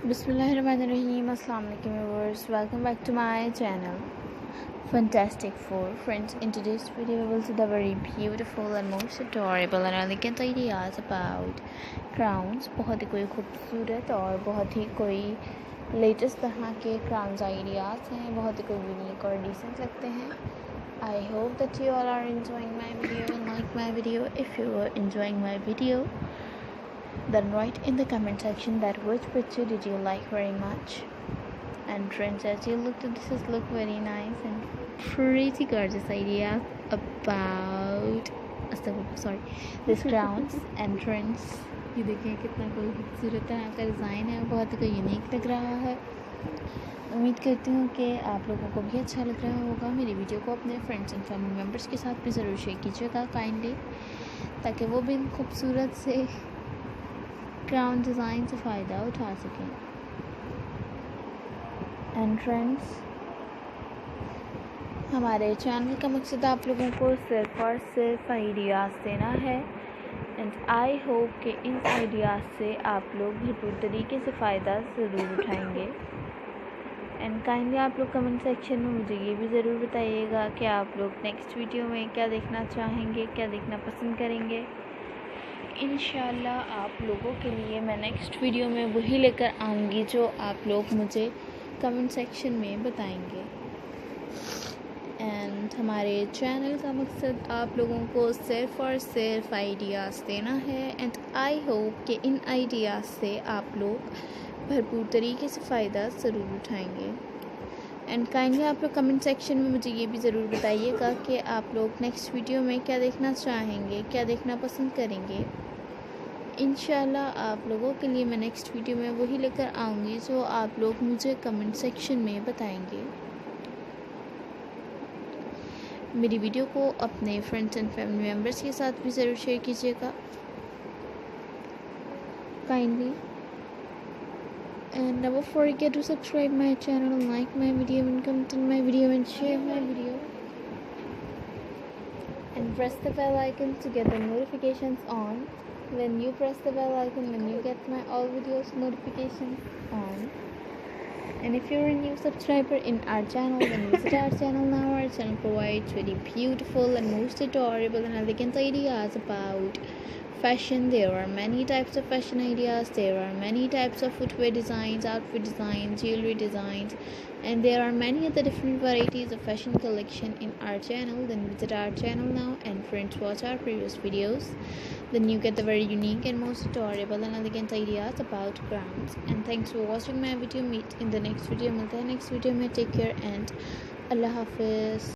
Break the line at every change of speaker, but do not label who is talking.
Bismillahirrahmanirrahim. Assalamu alaikum viewers. Welcome back to my channel. Fantastic Four. Friends, in today's video we will see the very beautiful and most adorable and elegant ideas about crowns. बहुत ही कोई खूबसूरत और बहुत ही कोई latest तरह के crowns ideas हैं, बहुत ही कोई यूनिक और डिसेंट लगते हैं. I hope that you all are enjoying my video and like my video. If you are enjoying my video, then write in the comment section that which picture did you like very much. And friends, as you look at this, look very nice and pretty gorgeous idea about this crowns and friends. ये देखिए कितना कोई खूबसूरत तरह का design है, बहुत ही कोई यूनिक लग रहा है. उम्मीद करती हूँ कि आप लोगों को भी अच्छा लग रहा होगा. मेरी वीडियो को अपने फ्रेंड्स एंड फैमिली मेम्बर्स के साथ भी ज़रूर शेयर कीजिएगा काइंडली, ताकि वो भी इन खूबसूरत से क्राउन डिज़ाइन से फ़ायदा उठा सकें. एंड फ्रेंड्स, हमारे चैनल का मकसद आप लोगों को सिर्फ और सिर्फ आइडियाज़ देना है. एंड आई होप कि इन आइडियाज़ से आप लोग भरपूर तरीके से फ़ायदा ज़रूर उठाएंगे. एंड काइंडली आप लोग कमेंट सेक्शन में मुझे ये भी ज़रूर बताइएगा कि आप लोग नेक्स्ट वीडियो में क्या देखना चाहेंगे, क्या देखना पसंद करेंगे. इंशाल्लाह आप लोगों के लिए मैं नेक्स्ट वीडियो में वही लेकर आऊँगी जो आप लोग मुझे कमेंट सेक्शन में बताएंगे. एंड हमारे चैनल का मकसद आप लोगों को सिर्फ और सिर्फ आइडियाज़ देना है. एंड आई होप कि इन आइडियाज़ से आप लोग भरपूर तरीके से फ़ायदा ज़रूर उठाएंगे. एंड काइंडली आप लोग कमेंट सेक्शन में मुझे ये भी ज़रूर बताइएगा कि आप लोग नेक्स्ट वीडियो में क्या देखना चाहेंगे, क्या देखना पसंद करेंगे. इंशाल्लाह आप लोगों के लिए मैं नेक्स्ट वीडियो में वही लेकर आऊँगी जो आप लोग मुझे कमेंट सेक्शन में बताएंगे. मेरी वीडियो को अपने फ्रेंड्स एंड फैमिली मेम्बर्स के साथ भी ज़रूर शेयर कीजिएगा kindly. And never forget to subscribe my channel, like my video and comment on my video and share my video. And press the bell icon to get the notifications on. When you press the bell icon, when you get my all videos notifications on. And if you're a new subscriber in our channel, then visit our channel now. Our channel provides very beautiful and most adorable and elegant ideas about fashion. There are many types of fashion ideas, there are many types of footwear designs, outfit designs, jewelry designs, and there are many other different varieties of fashion collection in our channel. Then visit our channel now and friends, watch our previous videos. Then you get the very unique and most adorable and elegant ideas about crowns. And thanks for watching my video. Meet in the next video. मिलते हैं next video में. Take care and Allah Hafiz.